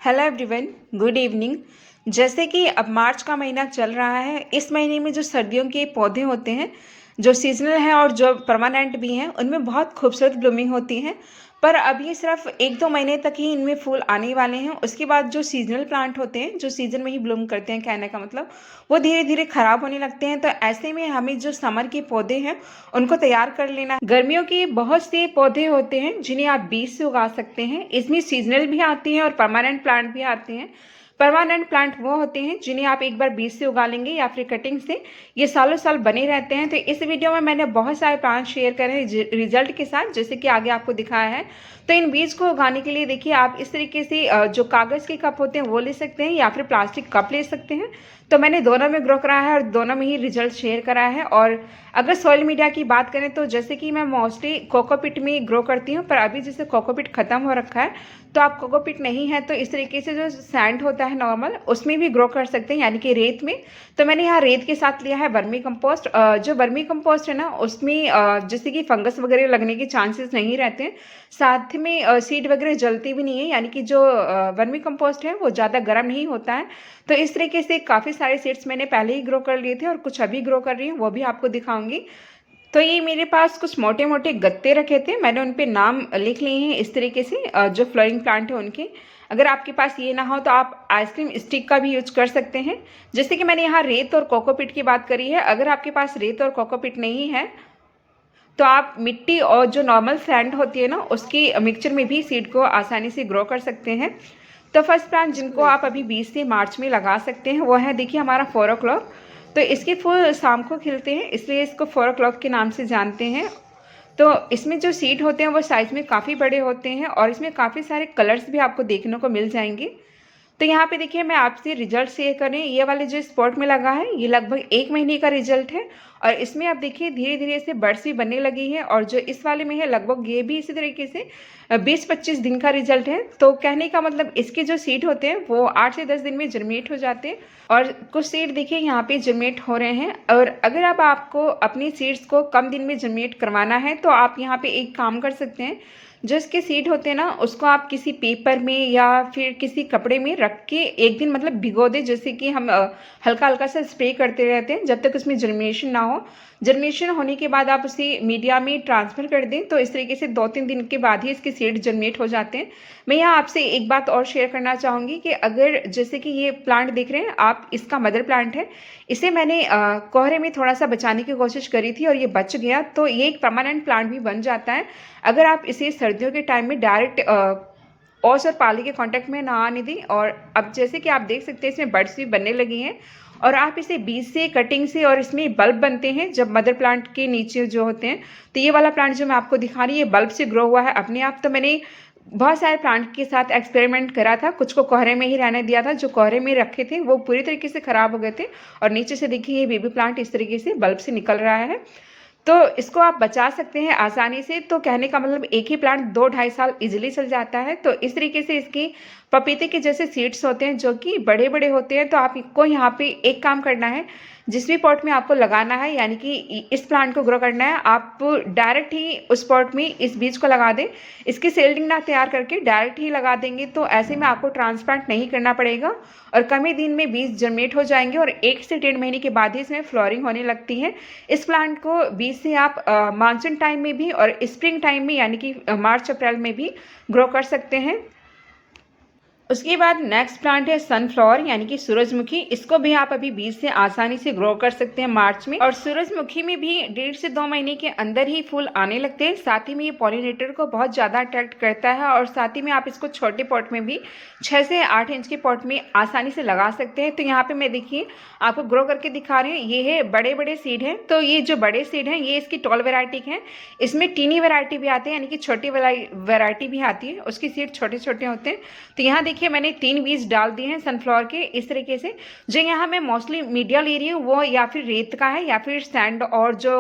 Hello everyone, good evening. जैसे कि अब मार्च का महीना चल रहा है, इस महीने में जो सर्दियों के पौधे होते हैं, जो सीजनल हैं और जो परमानेंट भी हैं, उनमें बहुत खूबसूरत ब्लूमिंग होती है। पर अभी सिर्फ 1-2 महीने तक ही इनमें फूल आने वाले हैं। उसके बाद जो सीजनल प्लांट होते हैं, जो सीजन में ही ब्लूम करते हैं, कहने का मतलब वो धीरे धीरे खराब होने लगते हैं। तो ऐसे में हमें जो समर के पौधे हैं उनको तैयार कर लेना है। गर्मियों के बहुत से पौधे होते हैं जिन्हें आप बीज से उगा सकते हैं। इसमें सीजनल भी आती हैं और परमानेंट प्लांट भी आते हैं। परमानेंट प्लांट वो होते हैं जिन्हें आप एक बार बीज से उगा लेंगे या फिर कटिंग से, ये सालों साल बने रहते हैं। तो इस वीडियो में मैंने बहुत सारे प्लांट शेयर करे हैं रिजल्ट के साथ, जैसे कि आगे आपको दिखाया है। तो इन बीज को उगाने के लिए देखिए, आप इस तरीके से जो कागज़ के कप होते हैं वो ले सकते हैं या फिर प्लास्टिक कप ले सकते हैं। तो मैंने दोनों में ग्रो कराया है और दोनों में ही रिजल्ट शेयर करा है। और अगर सॉइल मीडिया की बात करें तो जैसे कि मैं मोस्टली कोकोपिट में ग्रो करती हूँ, पर अभी जैसे कोकोपिट ख़त्म हो रखा है तो आप कोकोपिट नहीं है तो इस तरीके से जो सैंड होता है नॉर्मल, उसमें भी ग्रो कर सकते हैं, यानी कि रेत में। तो मैंने यहाँ रेत के साथ लिया है वर्मी कंपोस्ट। जो वर्मी कंपोस्ट है ना, उसमें जैसे कि फंगस वगैरह लगने के चांसेस नहीं रहते हैं। साथ में सीड वगैरह जलती भी नहीं है, यानी कि जो वर्मी कंपोस्ट है वो ज़्यादा गर्म नहीं होता है। तो इस तरीके से काफ़ी सारे सीड्स मैंने पहले ही ग्रो कर लिए थे और कुछ अभी ग्रो कर रही हूँ, वो भी आपको दिखाऊंगी। तो ये मेरे पास कुछ मोटे मोटे गत्ते रखे थे, मैंने उन पे नाम लिख लिए हैं इस तरीके से, जो फ्लोरिंग प्लांट है उनके। अगर आपके पास ये ना हो तो आप आइसक्रीम स्टिक का भी यूज कर सकते हैं। जैसे कि मैंने यहाँ रेत और कोकोपिट की बात करी है, अगर आपके पास रेत और कोकोपिट नहीं है तो आप मिट्टी और जो नॉर्मल सैंड होती है ना, उसकी मिक्सचर में भी सीड को आसानी से ग्रो कर सकते हैं। तो फर्स्ट प्लांट जिनको आप अभी 20 से मार्च में लगा सकते हैं वो है, देखिए, हमारा 4 o'clock। तो इसके फूल शाम को खिलते हैं, इसलिए इसको 4 o'clock के नाम से जानते हैं। तो इसमें जो सीड होते हैं वो साइज़ में काफ़ी बड़े होते हैं और इसमें काफ़ी सारे कलर्स भी आपको देखने को मिल जाएंगे। तो यहाँ पे देखिए, मैं आपसे रिजल्ट शेयर करें, ये वाले जो स्पॉट में लगा है ये लगभग 1 महीने का रिजल्ट है। और इसमें आप देखिए धीरे धीरे से बर्ड्स भी बनने लगी है। और जो इस वाले में है लगभग ये भी इसी तरीके से 20-25 दिन का रिजल्ट है। तो कहने का मतलब इसके जो सीड होते हैं वो 8 से 10 दिन में जर्मिनेट हो जाते हैं। और कुछ सीड देखिए यहाँ पे जर्मिनेट हो रहे हैं। और अगर अब आपको अपनी सीड्स को कम दिन में जर्मिनेट करवाना है तो आप यहाँ पे एक काम कर सकते हैं, जो इसके सीड होते हैं ना, उसको आप किसी पेपर में या फिर किसी कपड़े में रख के एक दिन मतलब भिगो दें। जैसे कि हम हल्का हल्का सा स्प्रे करते रहते हैं जब तक उसमें जर्मिनेशन ना हो। जर्मिनेशन होने के बाद आप उसे मीडिया में ट्रांसफ़र कर दें, तो इस तरीके से 2-3 दिन के बाद ही इसके सीड जर्मिनेट हो जाते हैं। मैं यहाँ आपसे एक बात और शेयर करना चाहूँगी कि अगर जैसे कि ये प्लांट देख रहे हैं आप, इसका मदर प्लांट है। इसे मैंने कोहरे में थोड़ा सा बचाने की कोशिश करी थी और ये बच गया, तो ये एक परमानेंट प्लांट भी बन जाता है अगर आप इसे सर्दियों के टाइम में डायरेक्ट ओस और पाली के कांटेक्ट में ना आने दें। और अब जैसे कि आप देख सकते हैं इसमें बड्स भी बनने लगी हैं और आप इसे बीज से, कटिंग से, और इसमें बल्ब बनते हैं जब मदर प्लांट के नीचे जो होते हैं। तो ये वाला प्लांट जो मैं आपको दिखा रही है ये बल्ब से ग्रो हुआ है अपने आप। तो मैंने बहुत सारे प्लांट के साथ एक्सपेरिमेंट करा था, कुछ को कोहरे में ही रहने दिया था, जो कोहरे में रखे थे वो पूरी तरीके से ख़राब हो गए थे। और नीचे से देखिए ये बेबी प्लांट इस तरीके से बल्ब से निकल रहा है। तो इसको आप बचा सकते हैं आसानी से। तो कहने का मतलब एक ही प्लांट 2-2.5 साल इजीली चल जाता है। तो इस तरीके से इसकी पपीते के जैसे सीड्स होते हैं जो कि बड़े बड़े होते हैं। तो आपको यहाँ पे एक काम करना है, जिस भी पॉट में आपको लगाना है, यानी कि इस प्लांट को ग्रो करना है, आप डायरेक्ट ही उस पॉट में इस बीज को लगा दें। इसकी सील्डिंग ना तैयार करके डायरेक्ट ही लगा देंगे, तो ऐसे में आपको ट्रांसप्लांट नहीं करना पड़ेगा और कम ही दिन में बीज जर्मिनेट हो जाएंगे और 1 से 1.5 महीने के बाद ही इसमें फ्लोरिंग होने लगती है। इस प्लांट को बीज से आप मानसून टाइम में भी और स्प्रिंग टाइम में, यानी कि मार्च अप्रैल में भी ग्रो कर सकते हैं। उसके बाद नेक्स्ट प्लांट है सनफ्लावर, यानी कि सूरजमुखी। इसको भी आप अभी बीज से आसानी से ग्रो कर सकते हैं मार्च में। और सूरजमुखी में भी 1.5 से 2 महीने के अंदर ही फूल आने लगते हैं। साथ ही में ये पॉलिनेटर को बहुत ज़्यादा अट्रैक्ट करता है। और साथ ही में आप इसको छोटे पॉट में भी 6 से 8 इंच के पॉट में आसानी से लगा सकते हैं। तो यहाँ पे मैं देखिए आपको ग्रो करके दिखा रही हूँ, ये है बड़े बड़े सीड हैं। तो ये जो बड़े सीड हैं ये इसकी टॉल वेराइटी है। इसमें टीनी वेराइटी भी आती है, यानी कि छोटी वेराइटी भी आती है, उसकी सीड छोटे छोटे होते हैं। तो यहाँ देखिए मैंने 3 बीज डाल दिए हैं सनफ्लावर के इस तरीके से। जो यहाँ मैं मोस्टली मीडिया ले रही हूँ वो या फिर रेत का है या फिर सैंड और जो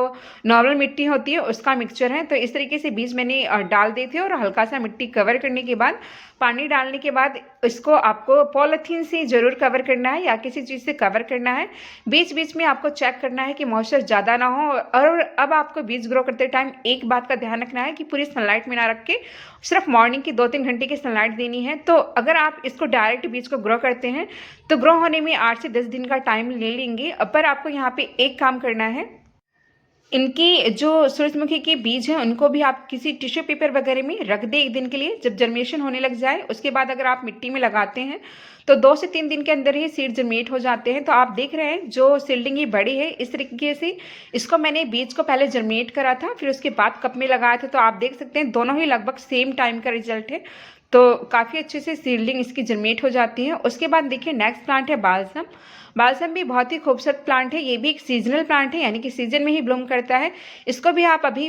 नॉर्मल मिट्टी होती है उसका मिक्सचर है। तो इस तरीके से बीज मैंने डाल दिए थे और हल्का सा मिट्टी कवर करने के बाद, पानी डालने के बाद इसको आपको पॉलीथीन से ज़रूर कवर करना है या किसी चीज़ से कवर करना है। बीच बीच में आपको चेक करना है कि मॉइस्चर ज़्यादा ना हो। और अब आपको बीज ग्रो करते टाइम एक बात का ध्यान रखना है कि पूरी सनलाइट में ना रख के सिर्फ मॉर्निंग की 2-3 घंटे की सनलाइट देनी है। तो अगर आप इसको डायरेक्ट बीज को ग्रो करते हैं तो ग्रो होने में 8 से 10 दिन का टाइम ले लेंगे। पर आपको यहाँ पे एक काम करना है, इनकी जो सूरजमुखी के बीज हैं उनको भी आप किसी टिश्यू पेपर वगैरह में रख दें 1 दिन के लिए। जब जर्मिनेशन होने लग जाए उसके बाद अगर आप मिट्टी में लगाते हैं तो 2 से 3 दिन के अंदर ही सीड जर्मिनेट हो जाते हैं। तो आप देख रहे हैं जो सीडलिंग ये बड़ी है, इस तरीके से इसको मैंने बीज को पहले जर्मिनेट करा था, फिर उसके बाद कप में लगाया था। तो आप देख सकते हैं दोनों ही लगभग सेम टाइम का रिजल्ट है। तो काफ़ी अच्छे से सीडलिंग इसकी जर्मिनेट हो जाती है। उसके बाद देखिए नेक्स्ट प्लांट है बालसम। बालसम भी बहुत ही खूबसूरत प्लांट है। ये भी एक सीजनल प्लांट है, यानी कि सीजन में ही ब्लूम करता है। इसको भी आप अभी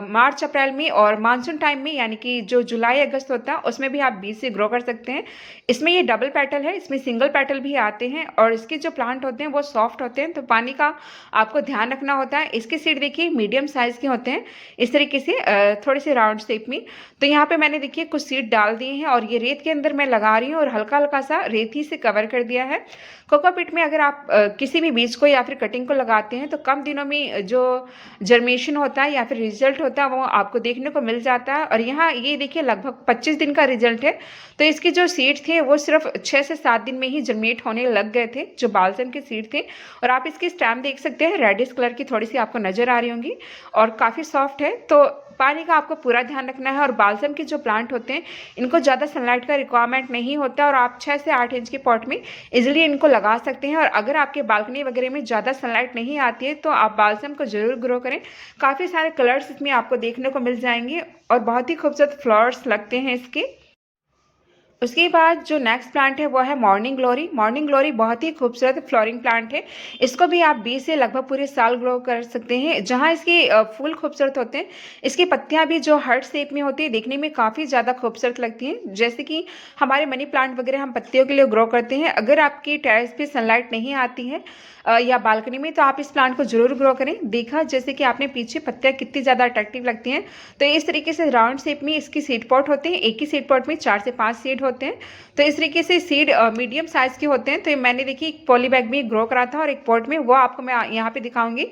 मार्च अप्रैल में और मानसून टाइम में, यानी कि जो जुलाई अगस्त होता है उसमें भी आप बीज से ग्रो कर सकते हैं। इसमें ये डबल पेटल है, इसमें सिंगल पेटल भी आते हैं और इसके जो प्लांट होते हैं वो सॉफ्ट होते हैं। तो पानी का आपको ध्यान रखना होता है। इसके सीड देखिए मीडियम साइज़ के होते हैं, इस तरीके से थोड़े से राउंड शेप में। तो यहाँ पे मैंने देखिए कुछ सीड डाल दिए हैं और ये रेत के अंदर मैं लगा रही हूँ और हल्का हल्का सा रेत ही से कवर कर दिया है। कोकोपीट में अगर आप किसी भी बीज को या फिर कटिंग को लगाते हैं तो कम दिनों में जो जर्मिनेशन होता है या फिर रिजल्ट होता है वो आपको देखने को मिल जाता है। और यहाँ ये देखिए लगभग 25 दिन का रिजल्ट है। तो इसके जो सीड थे वो सिर्फ 6 से 7 दिन में ही जर्मिनेट होने लग गए थे, जो बालसम के सीड थे। और आप इसकी स्टेम देख सकते हैं, रेडिश कलर की थोड़ी सी आपको नजर आ रही होंगी और काफ़ी सॉफ्ट है। तो पानी का आपको पूरा ध्यान रखना है। और बालसम के जो प्लांट होते हैं इनको ज़्यादा सनलाइट का रिक्वायरमेंट नहीं होता और आप 6 से 8 इंच के पॉट में इजीली इनको लगा सकते हैं। और अगर आपके बालकनी वगैरह में ज़्यादा सनलाइट नहीं आती है तो आप बालसम को ज़रूर ग्रो करें। काफ़ी सारे कलर्स इसमें आपको देखने को मिल जाएंगे और बहुत ही खूबसूरत फ्लावर्स लगते हैं इसके। उसके बाद जो नेक्स्ट प्लांट है वो है मॉर्निंग ग्लोरी। मॉर्निंग ग्लोरी बहुत ही खूबसूरत फ्लोरिंग प्लांट है। इसको भी आप 20 से लगभग पूरे साल ग्रो कर सकते हैं। जहाँ इसके फूल खूबसूरत होते हैं, इसकी पत्तियां भी जो हार्ट शेप में होती है देखने में काफ़ी ज़्यादा खूबसूरत लगती हैं। जैसे कि हमारे मनी प्लांट वगैरह हम पत्तियों के लिए ग्रो करते हैं। अगर आपकी टेरेस पे सनलाइट नहीं आती है या बालकनी में तो आप इस प्लांट को जरूर ग्रो करें। देखा जैसे कि आपने पीछे पत्तियां कितनी ज़्यादा अट्रैक्टिव लगती हैं। तो इस तरीके से राउंड शेप में इसकी सीड पॉट होते हैं। एक ही सीड पॉट में 4 से 5 सीड होते हैं। तो इस तरीके से सीड मीडियम साइज के होते हैं। तो मैंने देखिए एक पॉली बैग में ग्रो करा था और एक पॉट में, वो आपको मैं यहाँ पे दिखाऊंगी।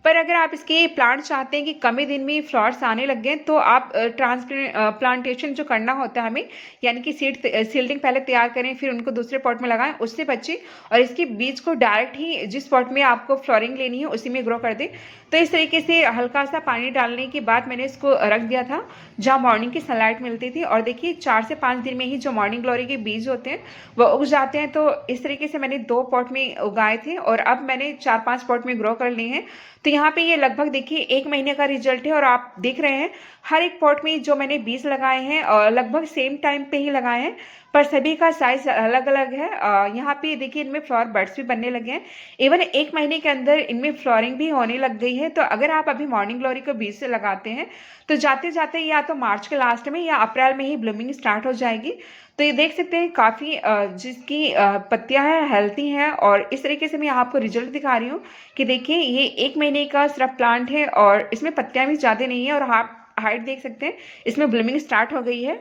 पर अगर आप इसके प्लांट चाहते हैं कि कम ही दिन में फ्लावर्स आने लग गए तो आप प्लांटेशन जो करना होता है हमें, यानी कि सीडिंग पहले तैयार करें फिर उनको दूसरे पॉट में लगाएं, उससे बचें। और इसके बीज को डायरेक्ट ही जिस पॉट में आपको फ्लोरिंग लेनी है उसी में ग्रो कर दें। तो इस तरीके से हल्का सा पानी डालने के बाद मैंने इसको रख दिया था जहाँ मॉर्निंग की सनलाइट मिलती थी। और देखिए 4 से 5 दिन में ही जो मॉर्निंग ग्लोरी के बीज होते हैं वो उग जाते हैं। तो इस तरीके से मैंने 2 पॉट में उगाए थे और अब मैंने 4-5 पॉट में ग्रो कर लिए हैं। तो यहाँ पे ये लगभग देखिए 1 महीने का रिजल्ट है। और आप देख रहे हैं हर एक पॉट में जो मैंने बीज लगाए हैं और लगभग सेम टाइम पे ही लगाए हैं, पर सभी का साइज अलग अलग है। यहाँ पे देखिए इनमें फ्लावर बड्स भी बनने लगे हैं। इवन 1 महीने के अंदर इनमें फ्लावरिंग भी होने लग गई है। तो अगर आप अभी मॉर्निंग ग्लोरी को बीज से लगाते हैं तो जाते जाते या तो मार्च के लास्ट में या अप्रैल में ही ब्लूमिंग स्टार्ट हो जाएगी। तो ये देख सकते हैं काफ़ी जिसकी पत्तियां हैं हेल्थी हैं। और इस तरीके से मैं आपको रिजल्ट दिखा रही हूँ कि देखिए ये 1 महीने का सिर्फ प्लांट है और इसमें पत्तियां भी ज़्यादा नहीं है। और आप हाइट देख सकते हैं, इसमें ब्लूमिंग स्टार्ट हो गई है।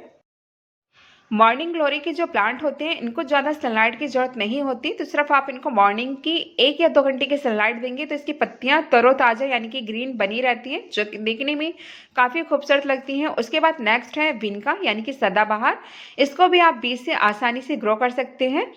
मॉर्निंग ग्लोरी के जो प्लांट होते हैं इनको ज़्यादा सनलाइट की जरूरत नहीं होती। तो सिर्फ आप इनको मॉर्निंग की 1 या 2 घंटे की सनलाइट देंगे तो इसकी पत्तियां तरोताज़ा यानी कि ग्रीन बनी रहती हैं, जो देखने में काफ़ी खूबसूरत लगती हैं। उसके बाद नेक्स्ट है विनका यानी कि सदाबहार। इसको भी आप बीज से आसानी से ग्रो कर सकते हैं।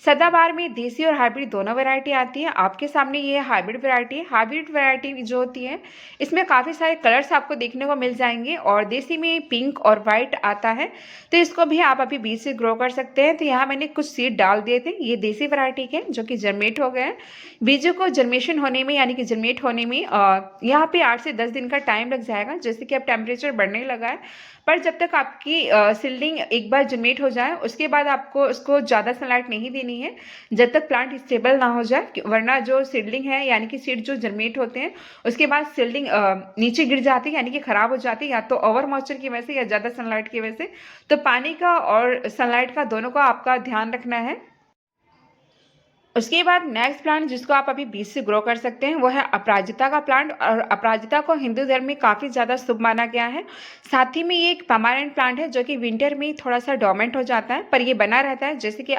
सदाबहार में देसी और हाइब्रिड दोनों वैरायटी आती है। आपके सामने ये हाइब्रिड वैरायटी है। हाइब्रिड वैरायटी जो होती है इसमें काफ़ी सारे कलर्स आपको देखने को मिल जाएंगे और देसी में पिंक और वाइट आता है। तो इसको भी आप अभी बीज से ग्रो कर सकते हैं। तो यहाँ मैंने कुछ सीड डाल दिए थे, ये देसी वैरायटी के जो कि जर्मेट हो गए हैं। बीजों को जर्मेशन होने में यानी कि जर्मेट होने में यहाँ पे 8 से 10 दिन का टाइम लग जाएगा। जैसे कि अब टेम्परेचर बढ़ने लगा है, पर जब तक आपकी सीडलिंग एक बार जर्मेट हो जाए उसके बाद आपको उसको ज़्यादा सनलाइट नहीं देनी है जब तक प्लांट स्टेबल ना हो जाए। वरना जो सीडलिंग है यानी कि सीड जो जर्मेट होते हैं उसके बाद सीडलिंग नीचे गिर जाती है यानी कि खराब हो जाती है, या तो ओवर मॉइस्चर की वजह से या ज़्यादा सनलाइट की वजह से। तो पानी का और सनलाइट का दोनों का आपका ध्यान रखना है। उसके बाद नेक्स्ट प्लांट जिसको आप अभी बीज से ग्रो कर सकते हैं वो है अपराजिता का प्लांट। और अपराजिता को हिंदू धर्म में काफ़ी ज़्यादा शुभ माना गया है। साथ ही में ये एक परमानेंट प्लांट है जो कि विंटर में थोड़ा सा डोमेंट हो जाता है, पर ये बना रहता है। जैसे कि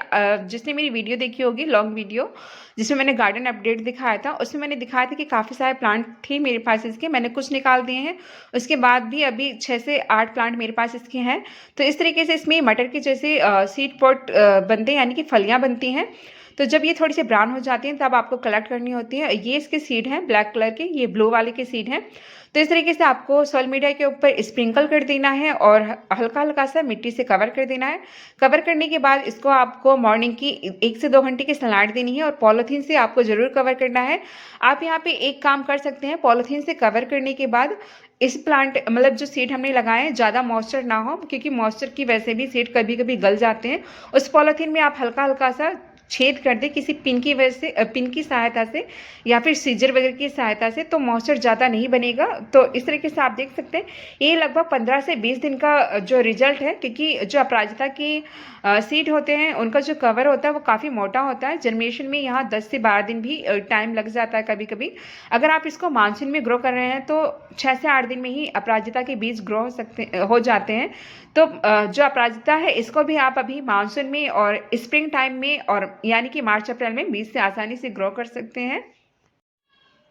जिसने मेरी वीडियो देखी होगी, लॉन्ग वीडियो जिसमें मैंने गार्डन अपडेट दिखाया था, उसमें मैंने दिखाया था कि काफ़ी सारे प्लांट थे मेरे पास इसके, मैंने कुछ निकाल दिए हैं। उसके बाद भी अभी 6 से 8 प्लांट मेरे पास इसके हैं। तो इस तरीके से इसमें मटर की जैसे सीड पॉट बनते हैं, यानी कि फलियाँ बनती हैं। तो जब ये थोड़ी सी ब्राउन हो जाती हैं तब आपको कलेक्ट करनी होती है। ये इसके सीड हैं ब्लैक कलर के, ये ब्लू वाले के सीड हैं। तो इस तरीके से आपको सोयल मीडिया के ऊपर स्प्रिंकल कर देना है और हल्का हल्का सा मिट्टी से कवर कर देना है। कवर करने के बाद इसको आपको मॉर्निंग की 1 से 2 घंटे की सनलाइट देनी है और पॉलीथीन से आपको ज़रूर कवर करना है। आप यहाँ पे एक काम कर सकते हैं, पॉलीथीन से कवर करने के बाद इस प्लांट मतलब जो सीड हमने लगाए हैं ज़्यादा मॉइस्चर ना हो, क्योंकि मॉइस्चर की वजह से भी सीड कभी कभी गल जाते हैं। उस पॉलीथीन में आप हल्का हल्का सा छेद कर दे किसी पिन की वजह से, पिन की सहायता से या फिर सीजर वगैरह की सहायता से, तो मॉइस्चर ज़्यादा नहीं बनेगा। तो इस तरीके से आप देख सकते हैं ये लगभग 15 से 20 दिन का जो रिजल्ट है, क्योंकि जो अपराजिता की सीड होते हैं उनका जो कवर होता है वो काफ़ी मोटा होता है। जर्मिनेशन में यहाँ 10 से 12 दिन भी टाइम लग जाता है कभी कभी। अगर आप इसको मानसून में ग्रो कर रहे हैं तो 6 से 8 दिन में ही अपराजिता के बीज ग्रो हो जाते हैं। तो जो अपराजिता है इसको भी आप अभी मानसून में और स्प्रिंग टाइम में और यानी कि मार्च अप्रैल में बीज से आसानी से ग्रो कर सकते हैं।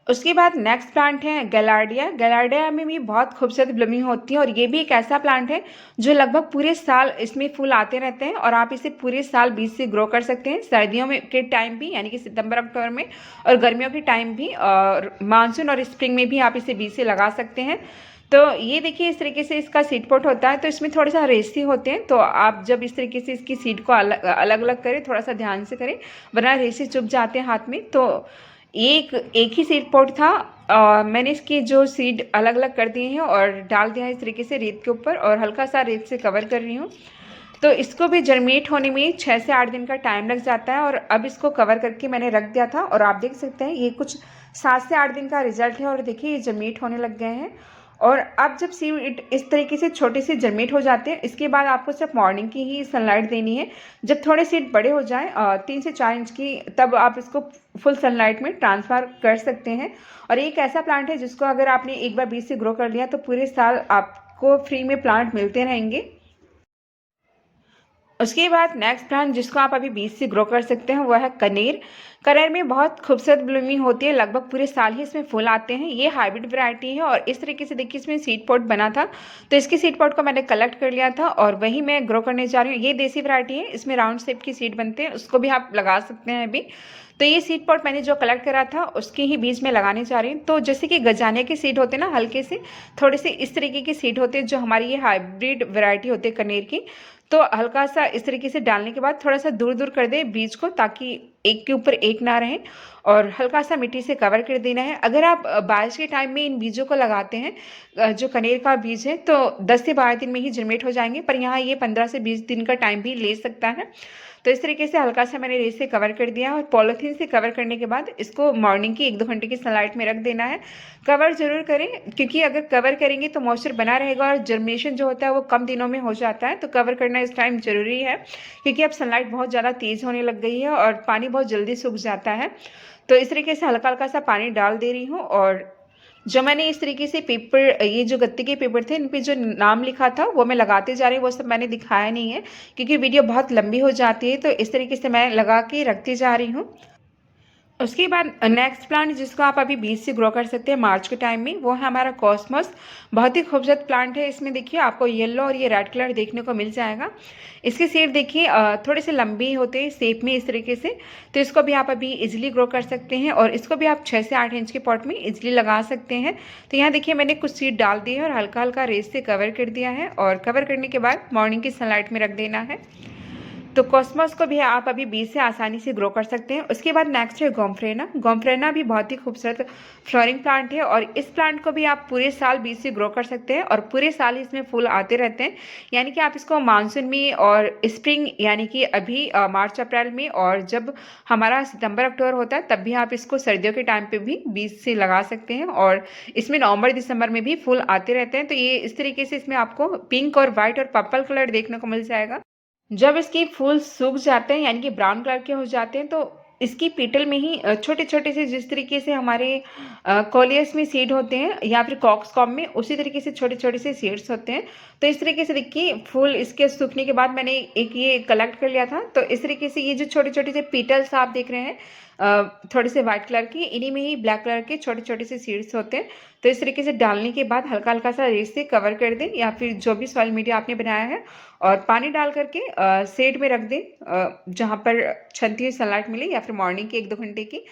उसके बाद नेक्स्ट प्लांट है गैलार्डिया। गैलार्डिया में भी बहुत खूबसूरत ब्लूमिंग होती है और ये भी एक ऐसा प्लांट है जो लगभग पूरे साल इसमें फूल आते रहते हैं और आप इसे पूरे साल बीज से ग्रो कर सकते हैं। सर्दियों में के टाइम भी यानी कि सितंबर अक्टूबर में, और गर्मियों के टाइम भी, और मानसून और स्प्रिंग में भी आप इसे बीज से लगा सकते हैं। तो ये देखिए इस तरीके से इसका सीड पोट होता है। तो इसमें थोड़े सा रेसी होते हैं, तो आप जब इस तरीके से इसकी सीड को अलग अलग करें, थोड़ा सा ध्यान से करें वरना रेसी चुभ जाते हैं हाथ में। तो एक ही सीड पॉट था, मैंने इसकी जो सीड अलग अलग कर दिए हैं और डाल दिया है इस तरीके से रेत के ऊपर और हल्का सा रेत से कवर कर रही हूँ। तो इसको भी जर्मिनेट होने में 6 से 8 दिन का टाइम लग जाता है। और अब इसको कवर करके मैंने रख दिया था और आप देख सकते हैं ये कुछ 7 से 8 दिन का रिजल्ट है और देखिए ये जर्मिनेट होने लग गए हैं। और अब जब सीड इस तरीके से छोटे से जर्मिनेट हो जाते हैं, इसके बाद आपको सिर्फ मॉर्निंग की ही सनलाइट देनी है। जब थोड़े सीड बड़े हो जाएं 3 से 4 इंच की, तब आप इसको फुल सनलाइट में ट्रांसफ़र कर सकते हैं। और एक ऐसा प्लांट है जिसको अगर आपने एक बार बीज से ग्रो कर लिया तो पूरे साल आपको फ्री में प्लांट मिलते रहेंगे। उसके बाद नेक्स्ट प्लांट जिसको आप अभी बीज से ग्रो कर सकते हैं वो है कनेर। कनेर में बहुत खूबसूरत ब्लूमिंग होती है, लगभग पूरे साल ही इसमें फूल आते हैं। ये हाइब्रिड वैरायटी है और इस तरीके से देखिए इसमें सीड पॉट बना था, तो इसकी सीड पॉट को मैंने कलेक्ट कर लिया था और वही मैं ग्रो करने जा रही हूँ। ये देसी वैरायटी है, इसमें राउंड शेप की सीड बनते हैं, उसको भी आप लगा सकते हैं अभी। तो ये सीड पॉट मैंने जो कलेक्ट करा था उसके ही बीज में लगाने जा रही हूँ। तो जैसे कि गजाने के सीड होते हैं ना, हल्के से थोड़े से इस तरीके के सीड होते हैं जो हमारी ये हाइब्रिड वैरायटी होती है कनेर की। तो हल्का सा इस तरीके से डालने के बाद थोड़ा सा दूर दूर कर दे बीज को, ताकि एक के ऊपर एक ना रहे, और हल्का सा मिट्टी से कवर कर देना है। अगर आप बारिश के टाइम में इन बीजों को लगाते हैं, जो कनेर का बीज है, तो 10 से 12 दिन में ही जर्मिनेट हो जाएंगे, पर यहाँ ये 15 से 20 दिन का टाइम भी ले सकता है। तो इस तरीके से हल्का सा मैंने रेत से कवर कर दिया और पॉलीथीन से कवर करने के बाद इसको मॉर्निंग की 1-2 घंटे की सनलाइट में रख देना है। कवर जरूर करें, क्योंकि अगर कवर करेंगे तो मॉइस्चर बना रहेगा और जर्मिनेशन जो होता है वो कम दिनों में हो जाता है। तो कवर करना इस टाइम ज़रूरी है, क्योंकि अब सनलाइट बहुत ज़्यादा तेज़ होने लग गई है और पानी बहुत जल्दी सूख जाता है। तो इस तरीके से हल्का हल्का सा पानी डाल दे रही हूँ। और जो मैंने इस तरीके से पेपर, ये जो गत्ते के पेपर थे, इन पे जो नाम लिखा था वो मैं लगाते जा रही हूँ, वो सब मैंने दिखाया नहीं है क्योंकि वीडियो बहुत लंबी हो जाती है। तो इस तरीके से मैं लगा के रखती जा रही हूँ। उसके बाद नेक्स्ट प्लांट जिसको आप अभी बीज से ग्रो कर सकते हैं मार्च के टाइम में, वो है हमारा कॉस्मोस। बहुत ही खूबसूरत प्लांट है। इसमें देखिए आपको येलो और ये रेड कलर देखने को मिल जाएगा। इसके सीड देखिए थोड़े से लंबे होते हैं शेप में इस तरीके से। तो इसको भी आप अभी इजीली ग्रो कर सकते हैं और इसको भी आप 6 से 8 इंच के पॉट में इजीली लगा सकते हैं। तो यहाँ देखिए मैंने कुछ सीड डाल दिए हैं और हल्का हल्का रेत से कवर कर दिया है और कवर करने के बाद मॉर्निंग की सनलाइट में रख देना है। तो कॉस्मोस को भी आप अभी बीज से आसानी से ग्रो कर सकते हैं। उसके बाद नेक्स्ट है गोम्फ्रेना। गोम्फ्रेना भी बहुत ही खूबसूरत फ्लोरिंग प्लांट है और इस प्लांट को भी आप पूरे साल बीज से ग्रो कर सकते हैं और पूरे साल इसमें फूल आते रहते हैं। यानी कि आप इसको मानसून में और स्प्रिंग यानी कि अभी मार्च अप्रैल में, और जब हमारा सितंबर अक्टूबर होता है तब भी आप इसको सर्दियों के टाइम पे भी बीज से लगा सकते हैं और इसमें नवंबर दिसंबर में भी फूल आते रहते हैं। तो ये इस तरीके से इसमें आपको पिंक और वाइट और पर्पल कलर देखने को मिल जाएगा। जब इसके फूल सूख जाते हैं यानी कि ब्राउन कलर के हो जाते हैं, तो इसकी पेटल में ही छोटे-छोटे से जिस तरीके से हमारे कोलियस में सीड होते हैं या फिर कॉक्सकॉम में उसी तरीके से छोटे-छोटे से सीड्स होते हैं। तो इस तरीके से देखिए फूल इसके सूखने के बाद मैंने एक ये कलेक्ट कर लिया था। तो इस तरीके से ये जो छोटे-छोटे से पेटल्स आप देख रहे हैं थोड़े से व्हाइट कलर की, इन्हीं में ही ब्लैक कलर के छोटे-छोटे से सीड्स होते हैं। तो इस तरीके से डालने के बाद हल्का-हल्का सा रेत से कवर कर दें या फिर जो भी सॉइल मीडिया आपने बनाया है और पानी डाल करके शेड में रख दें जहाँ पर छनती हुई सनलाइट मिले या फिर मॉर्निंग की 1-2 घंटे की।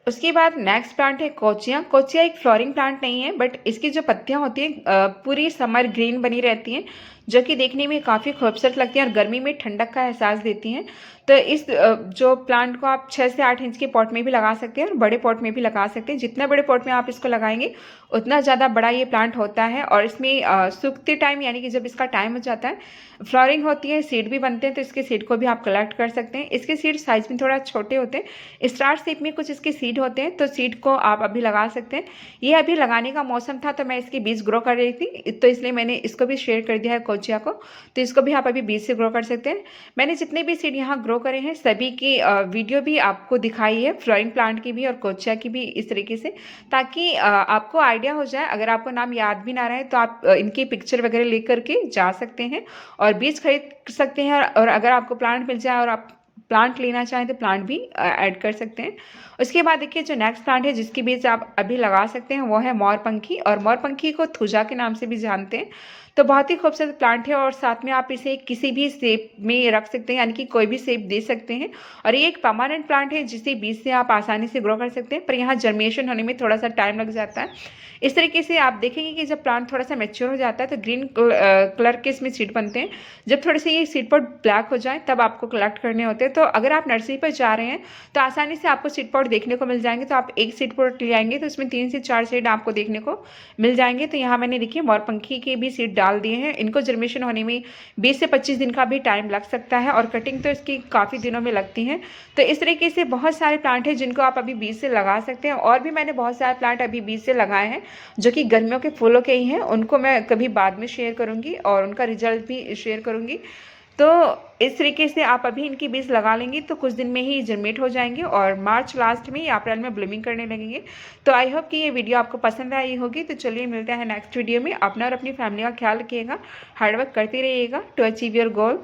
उसके बाद नेक्स्ट प्लांट है कोचिया। कोचिया एक फ्लोरिंग प्लांट नहीं है बट इसकी जो पत्तियां होती हैं पूरी समर ग्रीन बनी रहती हैं जो कि देखने में काफ़ी खूबसूरत लगती हैं और गर्मी में ठंडक का एहसास देती हैं। तो इस जो प्लांट को आप 6 से 8 इंच के पॉट में भी लगा सकते हैं और बड़े पॉट में भी लगा सकते हैं। जितना बड़े पॉट में आप इसको लगाएंगे उतना ज़्यादा बड़ा ये प्लांट होता है और इसमें सूखते टाइम यानी कि जब इसका टाइम हो जाता है फ्लावरिंग होती है, सीड भी बनते हैं, तो इसके सीड को भी आप कलेक्ट कर सकते हैं। इसके सीड साइज में थोड़ा छोटे होते हैं, स्टार शेप में कुछ इसके सीड होते हैं, तो सीड को आप अभी लगा सकते हैं। ये अभी लगाने का मौसम था तो मैं इसके बीज ग्रो कर रही थी, तो इसलिए मैंने इसको भी शेयर कर दिया है कोचिया को। तो इसको भी आप अभी बीज से ग्रो कर सकते हैं। मैंने जितने भी सीड यहाँ ग्रो करे हैं सभी की वीडियो भी आपको दिखाई है, फ्लोरिंग प्लांट की भी और कोचिया की भी, इस तरीके से, ताकि आपको आइडिया हो जाए। अगर आपको नाम याद भी ना रहे तो आप इनकी पिक्चर वगैरह लेकर के जा सकते हैं और बीज खरीद सकते हैं। और अगर आपको प्लांट मिल जाए और आप प्लांट लेना चाहें तो प्लांट भी ऐड कर सकते हैं। उसके बाद देखिए जो नेक्स्ट प्लांट है जिसकी बीज आप अभी लगा सकते हैं वो है मोरपंखी, और मोरपंखी को थुजा के नाम से भी जानते हैं। तो बहुत ही खूबसूरत प्लांट है और साथ में आप इसे किसी भी शेप में रख सकते हैं, यानी कि कोई भी शेप दे सकते हैं। और ये एक परमानेंट प्लांट है जिसे बीज से आप आसानी से ग्रो कर सकते हैं, पर यहाँ जर्मिनेशन होने में थोड़ा सा टाइम लग जाता है। इस तरीके से आप देखेंगे कि जब प्लांट थोड़ा सा मैच्योर हो जाता है तो ग्रीन कलर के इसमें सीड बनते हैं। जब थोड़े से ये सीड पॉट ब्लैक हो जाए तब आपको कलेक्ट करने होते हैं। तो अगर आप नर्सरी पर जा रहे हैं तो आसानी से आपको सीड पॉट देखने को मिल जाएंगे। तो आप एक सीड पॉट ले आएंगे तो उसमें 3 से 4 सीड आपको देखने को मिल जाएंगे। तो यहाँ मैंने देखिए मोरपंखी के भी सीड डाल दिए हैं। इनको जर्मिनेशन होने में 20 से 25 दिन का भी टाइम लग सकता है और कटिंग तो इसकी काफ़ी दिनों में लगती हैं। तो इस तरीके से बहुत सारे प्लांट हैं जिनको आप अभी बीज से लगा सकते हैं। और भी मैंने बहुत सारे प्लांट अभी बीज से लगाए हैं जो कि गर्मियों के फूलों के ही हैं, उनको मैं कभी बाद में शेयर करूंगी और उनका रिजल्ट भी शेयर करूंगी। तो इस तरीके से आप अभी इनकी बीज लगा लेंगे तो कुछ दिन में ही जर्मिनेट हो जाएंगे और मार्च लास्ट में या अप्रैल में ब्लूमिंग करने लगेंगे। तो आई होप कि ये वीडियो आपको पसंद आई होगी। तो चलिए मिलते हैं नेक्स्ट वीडियो में। अपना और अपनी फैमिली का ख्याल रखिएगा, हार्डवर्क करते रहिएगा टू अचीव योर गोल।